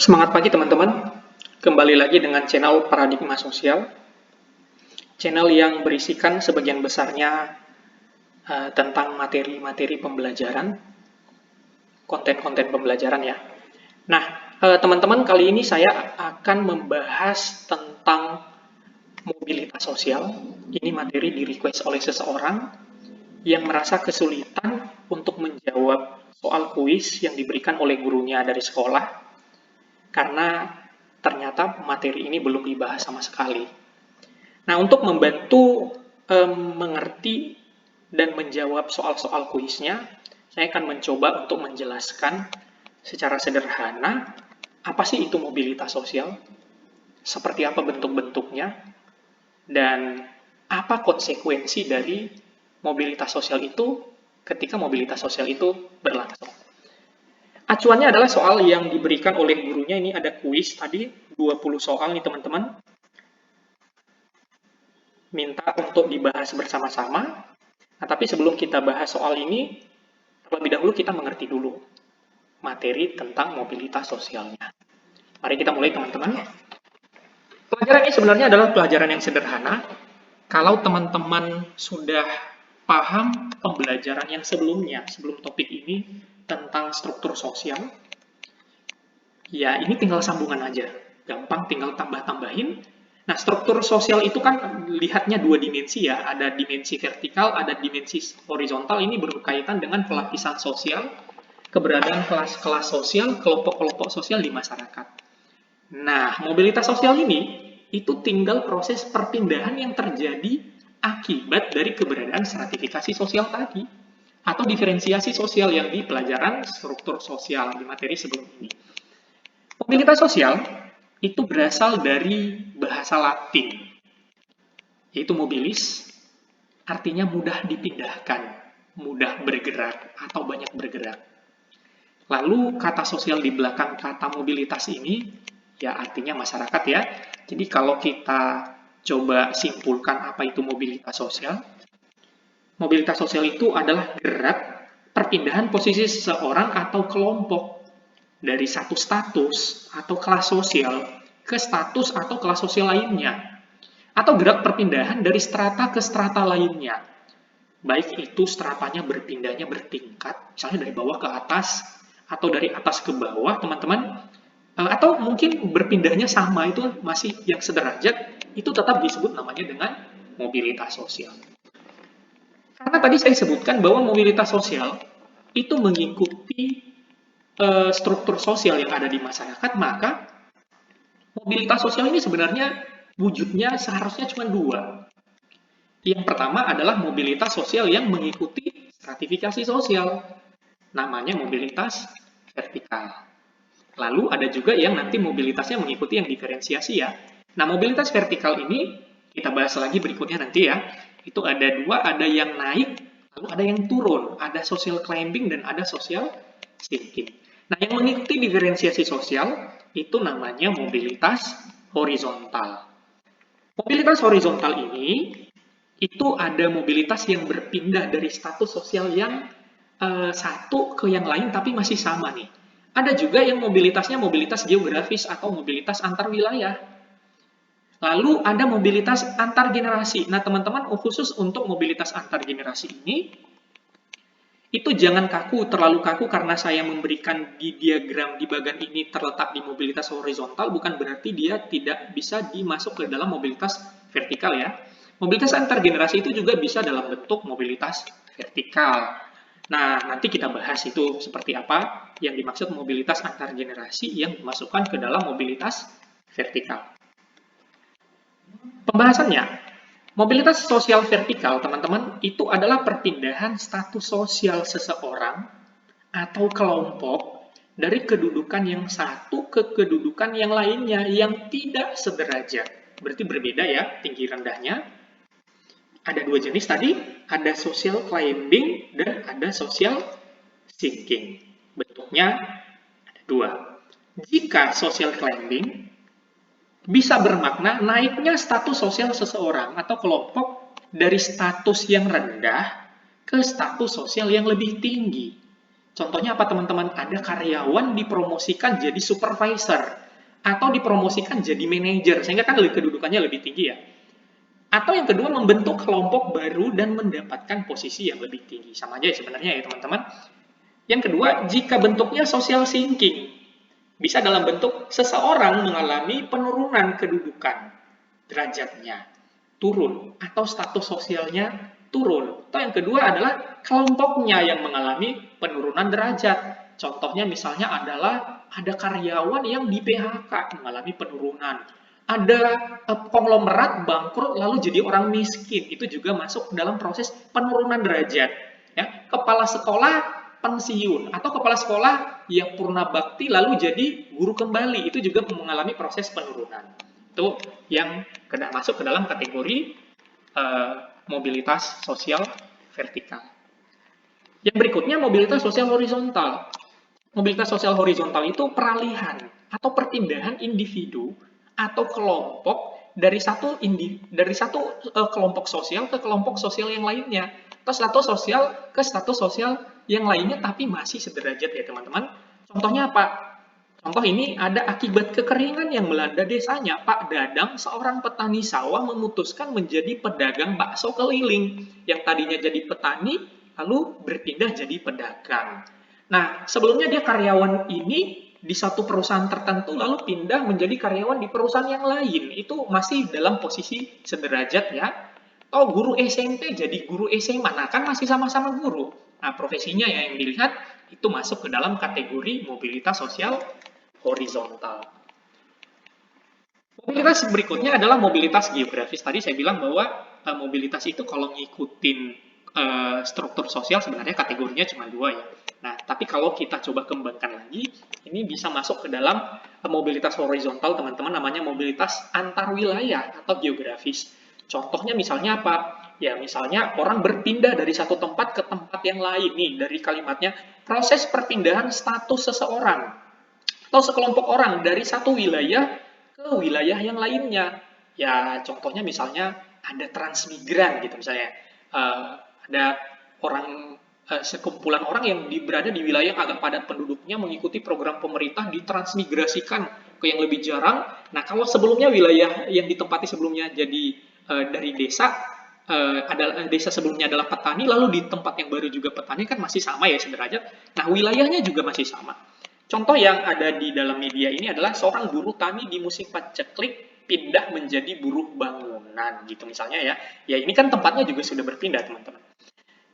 Semangat pagi teman-teman, kembali lagi dengan channel Paradigma Sosial, channel yang berisikan sebagian besarnya tentang materi-materi pembelajaran, konten-konten pembelajaran ya. Nah, teman-teman, kali ini saya akan membahas tentang mobilitas sosial. Ini materi di request oleh seseorang yang merasa kesulitan untuk menjawab soal kuis yang diberikan oleh gurunya dari sekolah, karena ternyata materi ini belum dibahas sama sekali. Nah, untuk membantu mengerti dan menjawab soal-soal kuisnya, saya akan mencoba untuk menjelaskan secara sederhana apa sih itu mobilitas sosial, seperti apa bentuk-bentuknya, dan apa konsekuensi dari mobilitas sosial itu ketika mobilitas sosial itu berlangsung. Acuannya adalah soal yang diberikan oleh gurunya. Ini ada kuis tadi, 20 soal nih teman-teman. Minta untuk dibahas bersama-sama. Nah, tapi sebelum kita bahas soal ini, terlebih dahulu kita mengerti dulu materi tentang mobilitas sosialnya. Mari kita mulai teman-teman. Pelajaran ini sebenarnya adalah pelajaran yang sederhana. Kalau teman-teman sudah paham pembelajaran yang sebelumnya, sebelum topik ini tentang struktur sosial, ya ini tinggal sambungan aja. Gampang, tinggal tambah-tambahin. Nah, struktur sosial itu kan lihatnya dua dimensi ya, ada dimensi vertikal, ada dimensi horizontal. Ini berkaitan dengan pelapisan sosial, keberadaan kelas-kelas sosial, kelompok-kelompok sosial di masyarakat. Nah, mobilitas sosial ini itu tinggal proses perpindahan yang terjadi akibat dari keberadaan stratifikasi sosial tadi, atau diferensiasi sosial yang di pelajaran struktur sosial di materi sebelum ini. Mobilitas sosial itu berasal dari bahasa Latin, yaitu mobilis, artinya mudah dipindahkan, mudah bergerak, atau banyak bergerak. Lalu kata sosial di belakang kata mobilitas ini, ya artinya masyarakat ya. Jadi kalau kita coba simpulkan apa itu mobilitas sosial itu adalah gerak perpindahan posisi seseorang atau kelompok dari satu status atau kelas sosial ke status atau kelas sosial lainnya, atau gerak perpindahan dari strata ke strata lainnya, baik itu stratanya berpindahnya bertingkat, misalnya dari bawah ke atas atau dari atas ke bawah teman-teman, atau mungkin berpindahnya sama, itu masih yang sederajat, itu tetap disebut namanya dengan mobilitas sosial. Karena tadi saya sebutkan bahwa mobilitas sosial itu mengikuti struktur sosial yang ada di masyarakat, maka mobilitas sosial ini sebenarnya wujudnya seharusnya cuma dua. Yang pertama adalah mobilitas sosial yang mengikuti stratifikasi sosial, namanya mobilitas vertikal. Lalu ada juga yang nanti mobilitasnya mengikuti yang diferensiasi ya. Nah, mobilitas vertikal ini kita bahas lagi berikutnya nanti ya. Itu ada dua, ada yang naik, lalu ada yang turun. Ada social climbing dan ada social sinking. Nah, yang mengikuti diferensiasi sosial itu namanya mobilitas horizontal. Mobilitas horizontal ini itu ada mobilitas yang berpindah dari status sosial yang satu ke yang lain tapi masih sama nih. Ada juga yang mobilitasnya mobilitas geografis atau mobilitas antar wilayah. Lalu ada mobilitas antar generasi. Nah, teman-teman, khusus untuk mobilitas antar generasi ini, itu jangan kaku, terlalu kaku karena saya memberikan di diagram di bagian ini terletak di mobilitas horizontal, bukan berarti dia tidak bisa dimasuk ke dalam mobilitas vertikal ya. Mobilitas antar generasi itu juga bisa dalam bentuk mobilitas vertikal. Nah, nanti kita bahas itu seperti apa yang dimaksud mobilitas antar generasi yang dimasukkan ke dalam mobilitas vertikal. Pembahasannya, mobilitas sosial vertikal, teman-teman, itu adalah perpindahan status sosial seseorang atau kelompok dari kedudukan yang satu ke kedudukan yang lainnya yang tidak sederajat. Berarti berbeda ya, tinggi rendahnya. Ada dua jenis tadi, ada social climbing dan ada social sinking. Bentuknya ada dua. Jika social climbing bisa bermakna naiknya status sosial seseorang atau kelompok dari status yang rendah ke status sosial yang lebih tinggi. Contohnya apa teman-teman? Ada karyawan dipromosikan jadi supervisor atau dipromosikan jadi manajer, sehingga kan kedudukannya lebih tinggi ya. Atau yang kedua, membentuk kelompok baru dan mendapatkan posisi yang lebih tinggi. Sama aja ya sebenarnya ya teman-teman. Yang kedua, jika bentuknya social sinking, bisa dalam bentuk seseorang mengalami penurunan kedudukan, derajatnya turun, atau status sosialnya turun. Atau yang kedua adalah kelompoknya yang mengalami penurunan derajat. Contohnya misalnya adalah ada karyawan yang di PHK mengalami penurunan. Ada konglomerat bangkrut lalu jadi orang miskin. Itu juga masuk dalam proses penurunan derajat. Ya, kepala sekolah pensiun atau kepala sekolah yang purna bakti lalu jadi guru kembali, itu juga mengalami proses penurunan. Itu yang masuk ke dalam kategori mobilitas sosial vertikal. Yang berikutnya mobilitas sosial horizontal. Mobilitas sosial horizontal itu peralihan atau perpindahan individu atau kelompok dari satu kelompok sosial ke kelompok sosial yang lainnya, atau status sosial ke status sosial yang lainnya, tapi masih sederajat ya teman-teman. Contohnya apa? Contoh ini ada akibat kekeringan yang melanda desanya. Pak Dadang, seorang petani sawah, memutuskan menjadi pedagang bakso keliling. Yang tadinya jadi petani, lalu berpindah jadi pedagang. Nah, sebelumnya dia karyawan ini di satu perusahaan tertentu, lalu pindah menjadi karyawan di perusahaan yang lain. Itu masih dalam posisi sederajat ya. Atau guru SMP jadi guru SMA, nah kan masih sama-sama guru. Nah, profesinya ya yang dilihat itu masuk ke dalam kategori mobilitas sosial horizontal. Mobilitas berikutnya adalah mobilitas geografis. Tadi saya bilang bahwa mobilitas itu kalau ngikutin struktur sosial sebenarnya kategorinya cuma dua ya. Nah, tapi kalau kita coba kembangkan lagi, ini bisa masuk ke dalam mobilitas horizontal, teman-teman, namanya mobilitas antar wilayah atau geografis. Contohnya misalnya apa? Ya, misalnya orang berpindah dari satu tempat ke tempat yang lain. Nih, dari kalimatnya, proses perpindahan status seseorang atau sekelompok orang dari satu wilayah ke wilayah yang lainnya. Ya, contohnya misalnya ada transmigran gitu misalnya. Ada orang sekumpulan orang yang berada di wilayah yang agak padat penduduknya mengikuti program pemerintah ditransmigrasikan ke yang lebih jarang. Nah, kalau sebelumnya wilayah yang ditempati sebelumnya jadi dari desa, adalah desa sebelumnya adalah petani, lalu di tempat yang baru juga petani, kan masih sama ya sederajat. Nah, wilayahnya juga masih sama. Contoh yang ada di dalam media ini adalah seorang buruh tani di musim paceklik pindah menjadi buruh bangunan gitu misalnya ya. Ya ini kan tempatnya juga sudah berpindah teman-teman.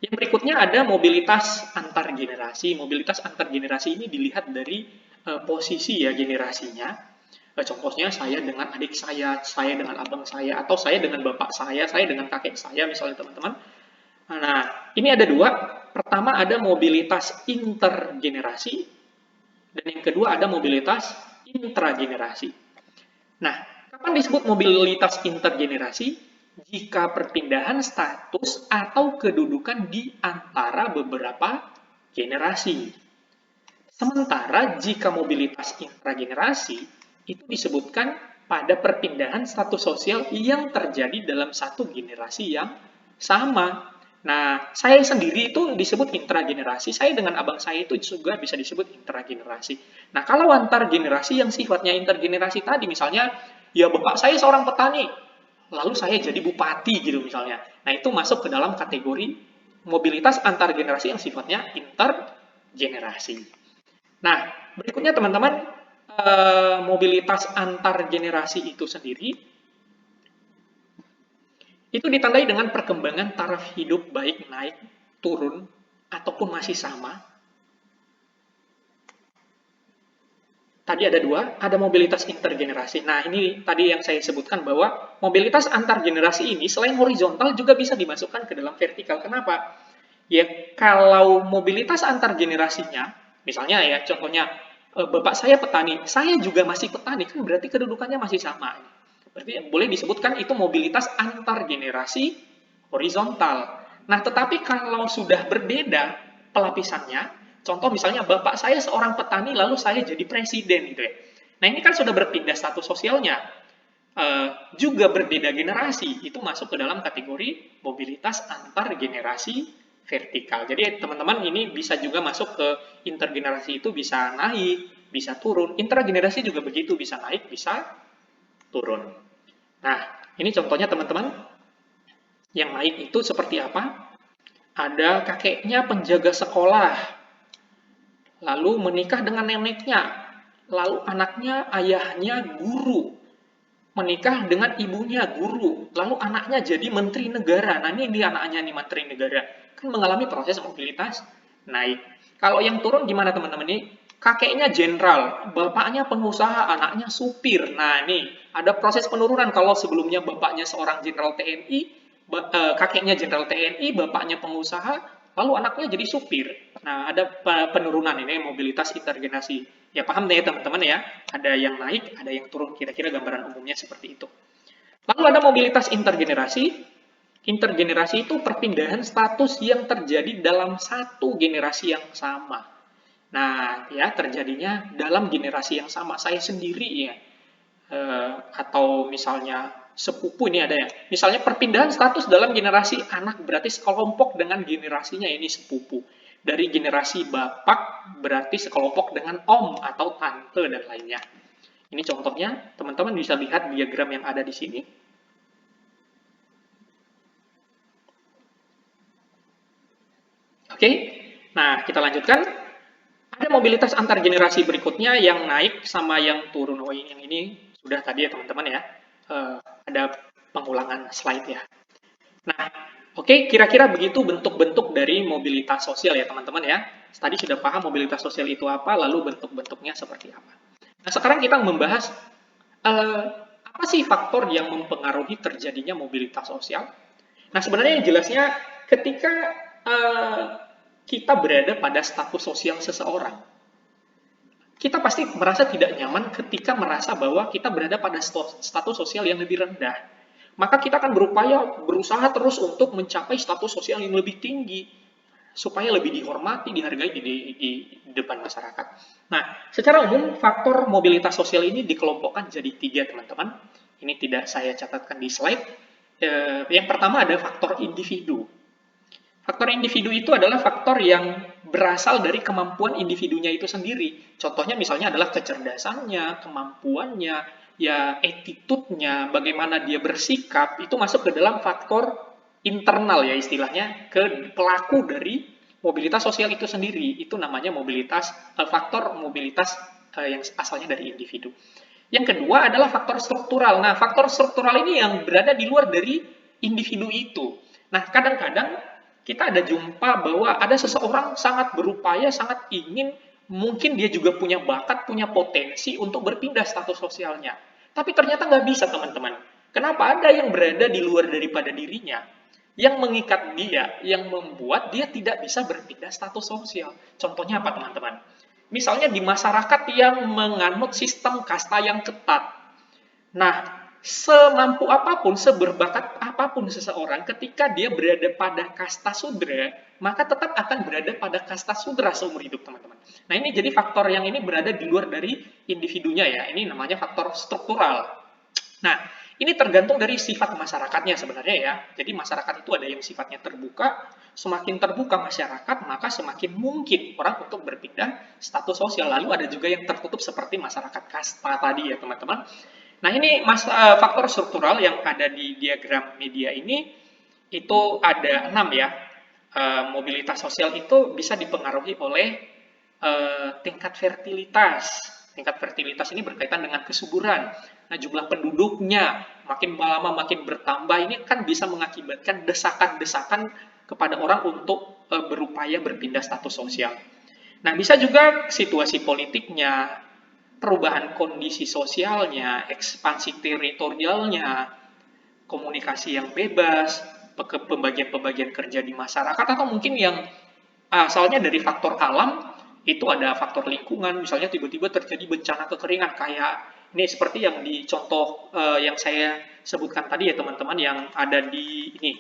Yang berikutnya ada mobilitas antar generasi. Mobilitas antar generasi ini dilihat dari posisi ya generasinya. Contohnya saya dengan adik saya dengan abang saya, atau saya dengan bapak saya dengan kakek saya misalnya teman-teman. Nah, ini ada dua. Pertama ada mobilitas intergenerasi, dan yang kedua ada mobilitas intragenerasi. Nah, kapan disebut mobilitas intergenerasi? Jika perpindahan status atau kedudukan di antara beberapa generasi. Sementara jika mobilitas intragenerasi itu disebutkan pada perpindahan status sosial yang terjadi dalam satu generasi yang sama. Nah, saya sendiri itu disebut intragenerasi, saya dengan abang saya itu juga bisa disebut intragenerasi. Nah, kalau antar generasi yang sifatnya intergenerasi tadi, misalnya, ya bapak saya seorang petani, lalu saya jadi bupati gitu misalnya. Nah, itu masuk ke dalam kategori mobilitas antar generasi yang sifatnya intergenerasi. Nah, berikutnya teman-teman, mobilitas antar generasi itu sendiri itu ditandai dengan perkembangan taraf hidup baik naik, turun, ataupun masih sama. Tadi ada dua, ada mobilitas intergenerasi. Nah, ini tadi yang saya sebutkan bahwa mobilitas antar generasi ini selain horizontal juga bisa dimasukkan ke dalam vertikal. Kenapa? Ya, kalau mobilitas antar generasinya, misalnya ya, contohnya, bapak saya petani, saya juga masih petani, kan berarti kedudukannya masih sama. Berarti boleh disebutkan itu mobilitas antar generasi horizontal. Nah, tetapi kalau sudah berbeda pelapisannya, contoh misalnya bapak saya seorang petani lalu saya jadi presiden gitu ya. Nah, ini kan sudah berpindah status sosialnya. Juga berbeda generasi, itu masuk ke dalam kategori mobilitas antar generasi vertikal. Jadi teman-teman ini bisa juga masuk ke intergenerasi, itu bisa naik, bisa turun. Intragenerasi juga begitu, bisa naik, bisa turun. Nah, ini contohnya teman-teman. Yang naik itu seperti apa? Ada kakeknya penjaga sekolah, lalu menikah dengan neneknya, lalu anaknya, ayahnya guru, menikah dengan ibunya guru, lalu anaknya jadi menteri negara. Nah, ini dia anaknya nih menteri negara. Kan mengalami proses mobilitas naik. Kalau yang turun gimana teman-teman nih? Kakeknya jenderal, bapaknya pengusaha, anaknya supir. Nah, ini ada proses penurunan. Kalau sebelumnya bapaknya seorang jenderal TNI, kakeknya jenderal TNI, bapaknya pengusaha, lalu anaknya jadi supir. Nah, ada penurunan ini mobilitas intergenerasi. Ya paham deh teman-teman ya, ada yang naik, ada yang turun, kira-kira gambaran umumnya seperti itu. Lalu ada mobilitas intergenerasi. Intergenerasi itu perpindahan status yang terjadi dalam satu generasi yang sama. Nah, ya terjadinya dalam generasi yang sama. Saya sendiri ya, atau misalnya sepupu ini ada ya. Misalnya perpindahan status dalam generasi anak berarti sekelompok dengan generasinya ini sepupu. Dari generasi bapak berarti sekelompok dengan om atau tante dan lainnya. Ini contohnya, teman-teman bisa lihat diagram yang ada di sini. Oke, nah kita lanjutkan. Ada mobilitas antar generasi berikutnya yang naik sama yang turun. Oh, yang ini sudah tadi ya teman-teman ya. Ada pengulangan slide ya. Nah, oke, kira-kira begitu bentuk-bentuk dari mobilitas sosial ya teman-teman ya. Tadi sudah paham mobilitas sosial itu apa, lalu bentuk-bentuknya seperti apa. Nah, sekarang kita membahas apa sih faktor yang mempengaruhi terjadinya mobilitas sosial. Nah, sebenarnya yang jelasnya ketika eh, kita berada pada status sosial seseorang, kita pasti merasa tidak nyaman ketika merasa bahwa kita berada pada status sosial yang lebih rendah. Maka kita akan berusaha terus untuk mencapai status sosial yang lebih tinggi, supaya lebih dihormati, dihargai di depan masyarakat. Nah, secara umum faktor mobilitas sosial ini dikelompokkan jadi 3, teman-teman. Ini tidak saya catatkan di slide. Yang pertama ada faktor individu. Faktor individu itu adalah faktor yang berasal dari kemampuan individunya itu sendiri. Contohnya misalnya adalah kecerdasannya, kemampuannya, ya attitude-nya, bagaimana dia bersikap, itu masuk ke dalam faktor internal ya istilahnya, ke pelaku dari mobilitas sosial itu sendiri. Itu namanya mobilitas, faktor mobilitas yang asalnya dari individu. Yang kedua adalah faktor struktural. Nah, faktor struktural ini yang berada di luar dari individu itu. Nah, kadang-kadang kita ada jumpa bahwa ada seseorang sangat berupaya, sangat ingin, mungkin dia juga punya bakat, punya potensi untuk berpindah status sosialnya. Tapi ternyata nggak bisa, teman-teman. Kenapa? Ada yang berada di luar daripada dirinya, yang mengikat dia, yang membuat dia tidak bisa berpindah status sosial. Contohnya apa, teman-teman? Misalnya di masyarakat yang menganut sistem kasta yang ketat. Nah, semampu apapun, seberbakat apapun seseorang, ketika dia berada pada kasta sudra, maka tetap akan berada pada kasta sudra seumur hidup, teman-teman. Nah, ini jadi faktor yang ini berada di luar dari individunya ya. Ini namanya faktor struktural. Nah, ini tergantung dari sifat masyarakatnya sebenarnya ya. Jadi masyarakat itu ada yang sifatnya terbuka, semakin terbuka masyarakat, maka semakin mungkin orang untuk berpindah status sosial. Lalu ada juga yang tertutup seperti masyarakat kasta tadi ya, teman-teman. Nah, ini faktor struktural yang ada di diagram media ini, itu ada 6 ya. Mobilitas sosial itu bisa dipengaruhi oleh tingkat fertilitas. Tingkat fertilitas ini berkaitan dengan kesuburan. Nah, jumlah penduduknya makin lama makin bertambah, ini kan bisa mengakibatkan desakan-desakan kepada orang untuk berupaya berpindah status sosial. Nah, bisa juga situasi politiknya, perubahan kondisi sosialnya, ekspansi teritorialnya, komunikasi yang bebas, pembagian-pembagian kerja di masyarakat, atau mungkin yang asalnya dari faktor alam, itu ada faktor lingkungan, misalnya tiba-tiba terjadi bencana kekeringan, kayak ini seperti yang di contoh yang saya sebutkan tadi ya teman-teman, yang ada di ini,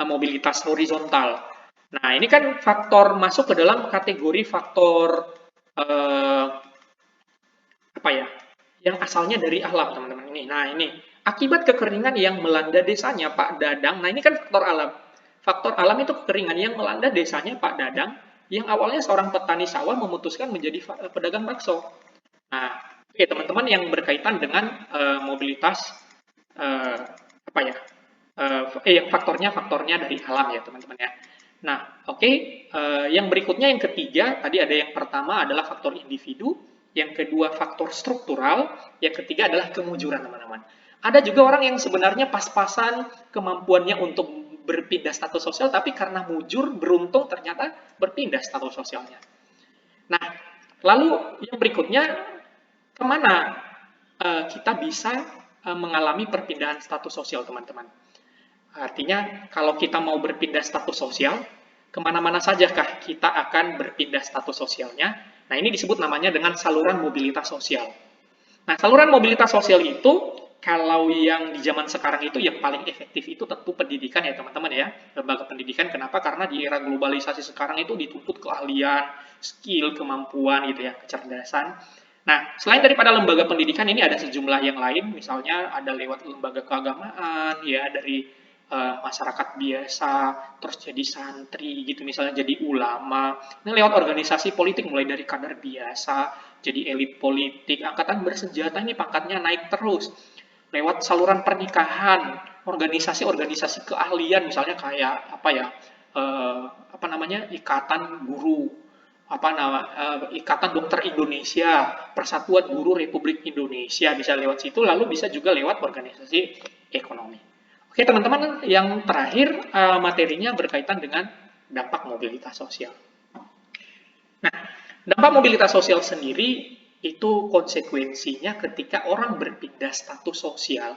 mobilitas horizontal. Nah, ini kan faktor masuk ke dalam kategori faktor apa ya, yang asalnya dari alam, teman-teman. Ini, nah ini akibat kekeringan yang melanda desanya Pak Dadang. Nah, ini kan faktor alam. Faktor alam itu kekeringan yang melanda desanya Pak Dadang, yang awalnya seorang petani sawah memutuskan menjadi pedagang bakso. Nah, oke teman-teman yang berkaitan dengan mobilitas eh, apa ya? Faktornya dari alam ya teman-teman ya. Nah, oke, yang berikutnya yang ketiga, tadi ada yang pertama adalah faktor individu, yang kedua faktor struktural, yang ketiga adalah kemujuran teman-teman. Ada juga orang yang sebenarnya pas-pasan kemampuannya untuk berpindah status sosial, tapi karena mujur, beruntung ternyata berpindah status sosialnya. Nah, lalu yang berikutnya, kemana kita bisa mengalami perpindahan status sosial teman-teman? Artinya, kalau kita mau berpindah status sosial, kemana-mana sajakah kita akan berpindah status sosialnya? Nah, ini disebut namanya dengan saluran mobilitas sosial. Nah, saluran mobilitas sosial itu, kalau yang di zaman sekarang itu yang paling efektif itu tentu pendidikan ya teman-teman ya. Lembaga pendidikan, kenapa? Karena di era globalisasi sekarang itu dituntut keahlian, skill, kemampuan gitu ya, kecerdasan. Nah, selain daripada lembaga pendidikan ini ada sejumlah yang lain, misalnya ada lewat lembaga keagamaan, ya dari masyarakat biasa, terus jadi santri gitu, misalnya jadi ulama. Ini lewat organisasi politik mulai dari kader biasa, jadi elit politik, angkatan bersenjata ini pangkatnya naik terus. Lewat saluran pernikahan, organisasi-organisasi keahlian, misalnya kayak apa ya, apa namanya, ikatan guru, Ikatan Dokter Indonesia, Persatuan Guru Republik Indonesia, bisa lewat situ, lalu bisa juga lewat organisasi ekonomi. Oke teman-teman, yang terakhir materinya berkaitan dengan dampak mobilitas sosial. Nah, dampak mobilitas sosial sendiri itu konsekuensinya ketika orang berpindah status sosial,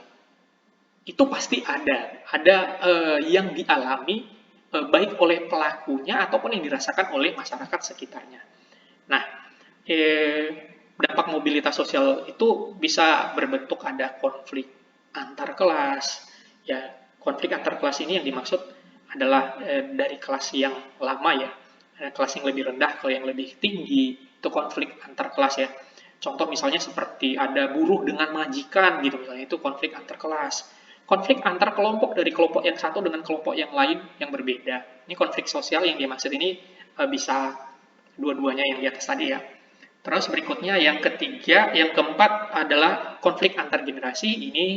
itu pasti ada yang dialami baik oleh pelakunya ataupun yang dirasakan oleh masyarakat sekitarnya. Nah, dampak mobilitas sosial itu bisa berbentuk ada konflik antar kelas. Ya, konflik antar kelas ini yang dimaksud adalah dari kelas yang lama ya, kelas yang lebih rendah ke yang lebih tinggi, itu konflik antar kelas ya. Contoh misalnya seperti ada buruh dengan majikan gitu misalnya, itu konflik antar kelas. Konflik antar kelompok dari kelompok yang satu dengan kelompok yang lain yang berbeda. Ini konflik sosial yang dimaksud ini bisa dua-duanya yang di atas tadi ya. Terus berikutnya yang ketiga, yang keempat adalah konflik antar generasi. Ini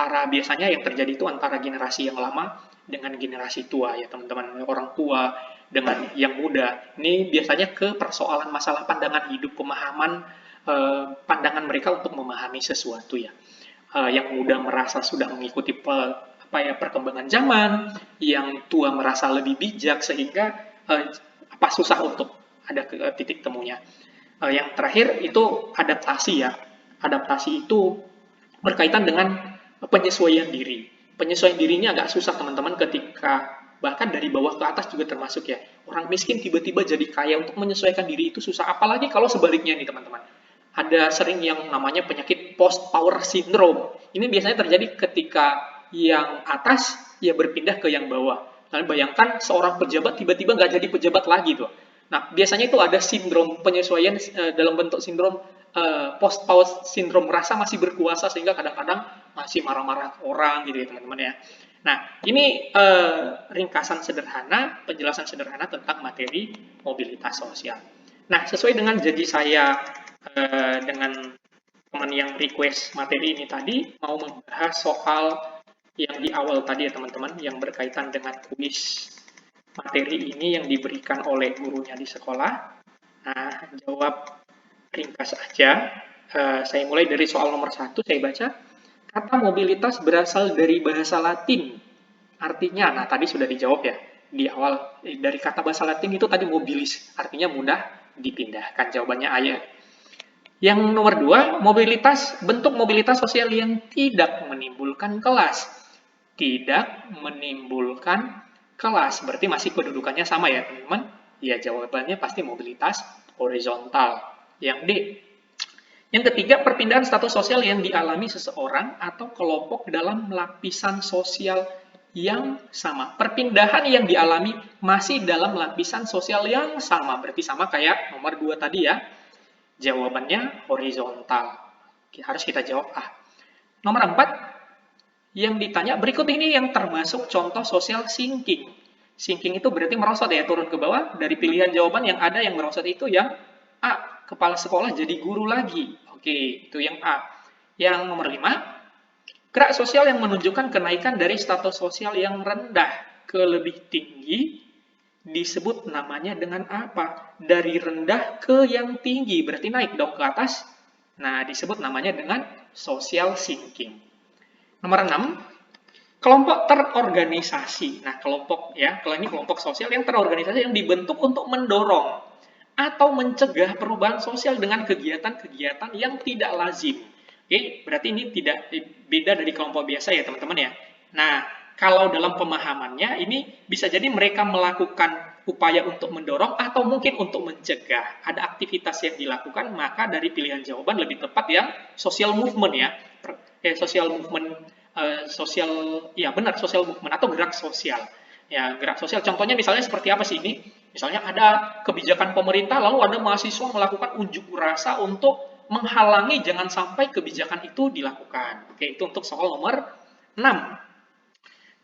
biasanya yang terjadi itu antara generasi yang lama dengan generasi tua ya teman-teman, orang tua dengan yang muda. Ini biasanya ke persoalan masalah pandangan hidup, pemahaman pandangan mereka untuk memahami sesuatu ya. Yang muda merasa sudah mengikuti perkembangan zaman, yang tua merasa lebih bijak sehingga susah untuk ada titik temunya. Yang terakhir itu adaptasi ya. Adaptasi itu berkaitan dengan penyesuaian diri. Penyesuaian dirinya agak susah teman-teman ketika bahkan dari bawah ke atas juga termasuk ya. Orang miskin tiba-tiba jadi kaya, untuk menyesuaikan diri itu susah. Apalagi kalau sebaliknya nih teman-teman. Ada sering yang namanya penyakit post power syndrome. Ini biasanya terjadi ketika yang atas ya berpindah ke yang bawah. Lalu bayangkan seorang pejabat tiba-tiba nggak jadi pejabat lagi tuh. Nah, biasanya itu ada sindrom penyesuaian dalam bentuk sindrom post power syndrome, merasa masih berkuasa sehingga kadang-kadang masih marah-marah orang gitu ya teman-teman ya. Nah, ini ringkasan sederhana, penjelasan sederhana tentang materi mobilitas sosial. Nah, sesuai dengan janji saya dengan teman yang request materi ini tadi, mau membahas soal yang di awal tadi ya teman-teman, yang berkaitan dengan kuis materi ini yang diberikan oleh gurunya di sekolah. Nah, jawab ringkas aja. Saya mulai dari soal nomor 1, saya baca. Kata mobilitas berasal dari bahasa Latin. Artinya, nah tadi sudah dijawab ya, di awal dari kata bahasa Latin itu tadi mobilis, artinya mudah dipindahkan. Jawabannya A ya. Yang nomor 2, bentuk mobilitas sosial yang tidak menimbulkan kelas. Tidak menimbulkan kelas, berarti masih kedudukannya sama ya teman-teman? Ya, jawabannya pasti mobilitas horizontal. Yang D. Yang ketiga, perpindahan status sosial yang dialami seseorang atau kelompok dalam lapisan sosial yang sama. Perpindahan yang dialami masih dalam lapisan sosial yang sama, berarti sama kayak nomor 2 tadi ya. Jawabannya horizontal. Harus kita jawab A. Nomor 4, yang ditanya berikut ini yang termasuk contoh social thinking. Sinking itu berarti merosot ya, turun ke bawah. Dari pilihan jawaban yang ada yang merosot itu yang A, kepala sekolah jadi guru lagi. Oke, itu yang A. Yang nomor 5, gerak sosial yang menunjukkan kenaikan dari status sosial yang rendah ke lebih tinggi disebut namanya dengan apa? Dari rendah ke yang tinggi, berarti naik dong ke atas. Nah, disebut namanya dengan social sinking. Nomor 6, kelompok terorganisasi. Nah, kelompok ya, kalau ini kelompok sosial yang terorganisasi yang dibentuk untuk mendorong atau mencegah perubahan sosial dengan kegiatan-kegiatan yang tidak lazim. Oke, berarti ini tidak beda dari kelompok biasa ya, teman-teman ya. Nah, kalau dalam pemahamannya ini bisa jadi mereka melakukan upaya untuk mendorong atau mungkin untuk mencegah ada aktivitas yang dilakukan, maka dari pilihan jawaban lebih tepat yang social movement ya. Social movement sosial, ya benar, sosial movement atau gerak sosial. Ya, gerak sosial. Contohnya misalnya seperti apa sih ini? Misalnya ada kebijakan pemerintah, lalu ada mahasiswa melakukan unjuk rasa untuk menghalangi jangan sampai kebijakan itu dilakukan. Oke, itu untuk soal nomor 6.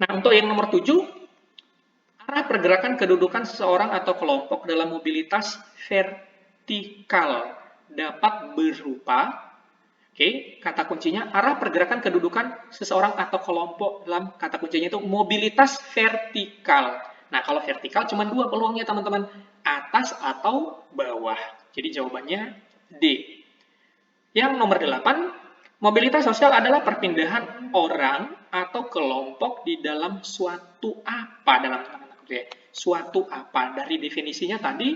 Nah, untuk yang nomor 7, arah pergerakan kedudukan seseorang atau kelompok dalam mobilitas vertikal dapat berupa. Oke, kata kuncinya arah pergerakan kedudukan seseorang atau kelompok dalam kata kuncinya itu mobilitas vertikal. Nah, kalau vertikal cuma dua peluangnya teman-teman, atas atau bawah. Jadi jawabannya D. Yang nomor 8, mobilitas sosial adalah perpindahan orang atau kelompok di dalam suatu apa dalam tanda kutip. Suatu apa dari definisinya tadi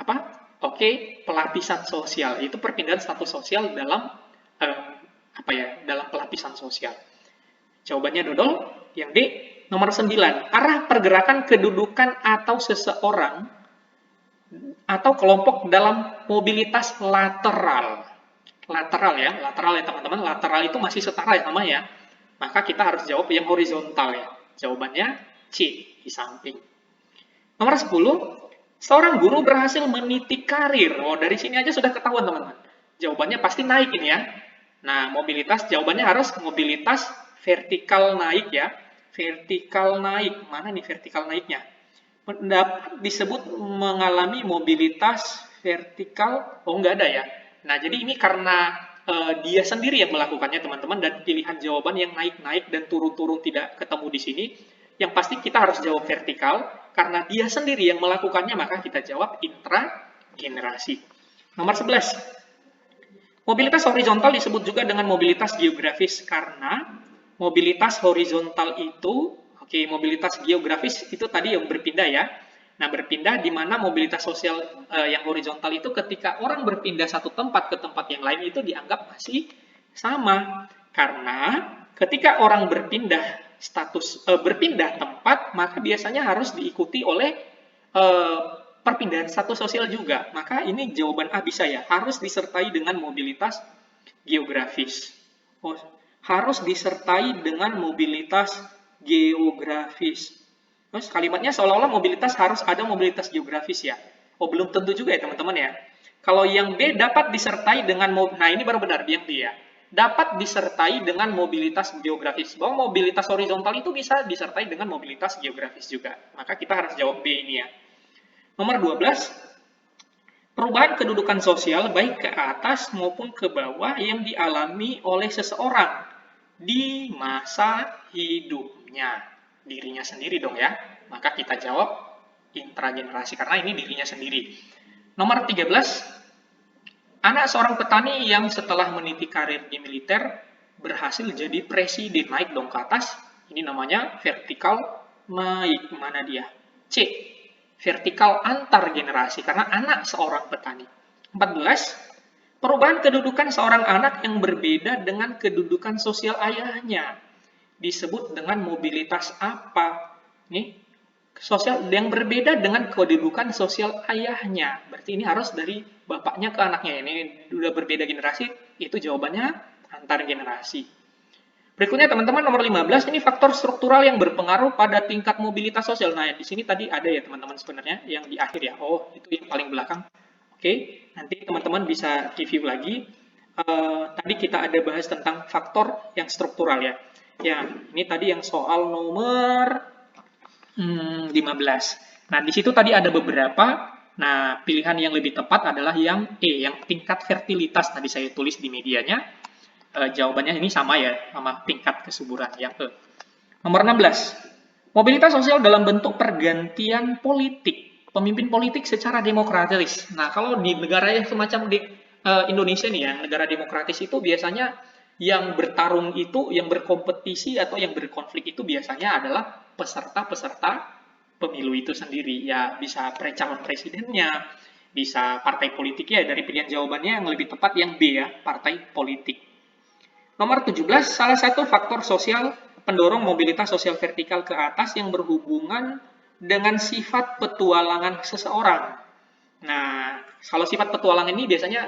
apa? Oke, pelapisan sosial itu perpindahan status sosial dalam dalam pelapisan sosial. Jawabannya dodol yang D. Nomor 9, arah pergerakan kedudukan atau seseorang atau kelompok dalam mobilitas lateral. Lateral ya teman-teman. Lateral itu masih setara ya namanya. Maka kita harus jawab yang horizontal ya. Jawabannya C, di samping. Nomor 10, seorang guru berhasil meniti karir. Oh, dari sini aja sudah ketahuan, teman-teman. Jawabannya pasti naik ini ya. Nah, mobilitas, jawabannya harus mobilitas vertikal naik ya. Vertikal naik. Mana nih vertikal naiknya? Dapat disebut mengalami mobilitas vertikal. Oh, nggak ada ya. Nah, jadi ini karena dia sendiri yang melakukannya, teman-teman, dan pilihan jawaban yang naik-naik dan turun-turun tidak ketemu di sini. Yang pasti kita harus jawab vertikal, karena dia sendiri yang melakukannya, maka kita jawab intragenerasi. Nomor 11. Mobilitas horizontal disebut juga dengan mobilitas geografis, karena mobilitas horizontal itu, mobilitas geografis itu tadi yang berpindah ya. Nah, berpindah di mana mobilitas sosial yang horizontal itu ketika orang berpindah satu tempat ke tempat yang lain itu dianggap masih sama. Karena ketika orang berpindah berpindah tempat, maka biasanya harus diikuti oleh perpindahan status sosial juga. Maka ini jawaban A bisa ya, harus disertai dengan mobilitas geografis. Harus disertai dengan mobilitas geografis. Terus kalimatnya seolah-olah mobilitas harus ada mobilitas geografis ya. Oh, belum tentu juga ya teman-teman ya. Kalau yang B dapat disertai dengan, nah ini baru benar yang D ya. Dapat disertai dengan mobilitas geografis. Bahwa mobilitas horizontal itu bisa disertai dengan mobilitas geografis juga. Maka kita harus jawab B ini ya. Nomor 12, perubahan kedudukan sosial baik ke atas maupun ke bawah yang dialami oleh seseorang di masa hidupnya. Dirinya sendiri dong ya. Maka kita jawab intragenerasi karena ini dirinya sendiri. Nomor 13, anak seorang petani yang setelah meniti karir di militer berhasil jadi presiden, naik dong ke atas. Ini namanya vertikal naik. Mana dia? C, vertikal antar generasi karena anak seorang petani. 14, perubahan kedudukan seorang anak yang berbeda dengan kedudukan sosial ayahnya disebut dengan mobilitas apa? Nih, sosial yang berbeda dengan kedudukan sosial ayahnya. Berarti ini harus dari bapaknya ke anaknya. Ini sudah berbeda generasi, itu jawabannya antar generasi. Berikutnya teman-teman nomor 15, ini faktor struktural yang berpengaruh pada tingkat mobilitas sosial. Nah, di sini tadi ada ya teman-teman sebenarnya yang di akhir ya. Oh, itu yang paling belakang. Oke, nanti teman-teman bisa review lagi. Tadi kita ada bahas tentang faktor yang struktural ya. Ya, ini tadi yang soal nomor 15. Nah, di situ tadi ada beberapa. Nah, pilihan yang lebih tepat adalah yang E, yang tingkat fertilitas tadi saya tulis di medianya. Jawabannya ini sama ya, sama tingkat kesuburan yang E. Nomor 16. Mobilitas sosial dalam bentuk pergantian politik, pemimpin politik secara demokratis. Nah, kalau di negara yang semacam di Indonesia nih ya, negara demokratis itu biasanya yang bertarung itu, yang berkompetisi atau yang berkonflik itu biasanya adalah peserta-peserta pemilu itu sendiri. Ya, bisa calon presidennya, bisa partai politiknya, dari pilihan jawabannya yang lebih tepat yang B ya, partai politik. Nomor 17, salah satu faktor sosial pendorong mobilitas sosial vertikal ke atas yang berhubungan dengan sifat petualangan seseorang. Nah, kalau sifat petualangan ini biasanya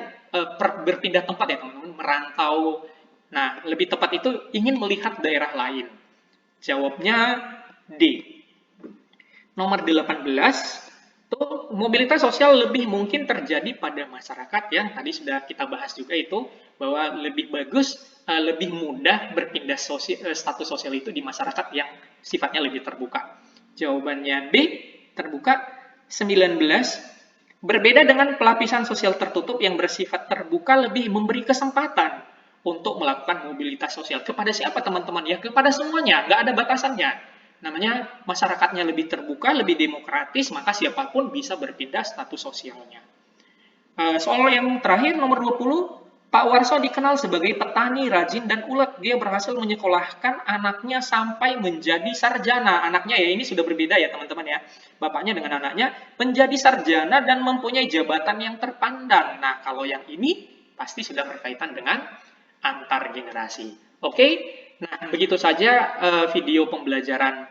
berpindah tempat ya teman-teman, merantau. Nah, lebih tepat itu ingin melihat daerah lain. Jawabnya D. Nomor 18, tuh mobilitas sosial lebih mungkin terjadi pada masyarakat ya. Tadi sudah kita bahas juga itu bahwa lebih bagus, lebih mudah berpindah status sosial itu di masyarakat yang sifatnya lebih terbuka. Jawabannya B, terbuka. 19, berbeda dengan pelapisan sosial tertutup yang bersifat terbuka lebih memberi kesempatan untuk melakukan mobilitas sosial. Kepada siapa teman-teman ya? Kepada semuanya, nggak ada batasannya. Namanya masyarakatnya lebih terbuka, lebih demokratis, maka siapapun bisa berpindah status sosialnya. Soal yang terakhir, nomor 20, Pak Warso dikenal sebagai petani rajin dan ulet. Dia berhasil menyekolahkan anaknya sampai menjadi sarjana. Anaknya ya ini sudah berbeda ya teman-teman ya. Bapaknya dengan anaknya menjadi sarjana dan mempunyai jabatan yang terpandang. Nah, kalau yang ini pasti sudah berkaitan dengan antar generasi. Oke, nah begitu saja video pembelajaran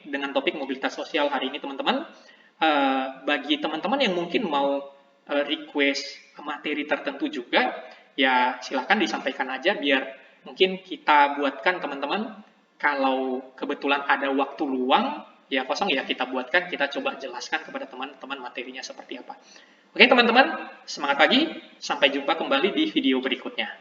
dengan topik mobilitas sosial hari ini teman-teman. Bagi teman-teman yang mungkin mau request materi tertentu juga, ya silahkan disampaikan aja biar mungkin kita buatkan teman-teman. Kalau kebetulan ada waktu luang, ya kosong ya kita buatkan, kita coba jelaskan kepada teman-teman materinya seperti apa. Oke teman-teman, semangat pagi, sampai jumpa kembali di video berikutnya.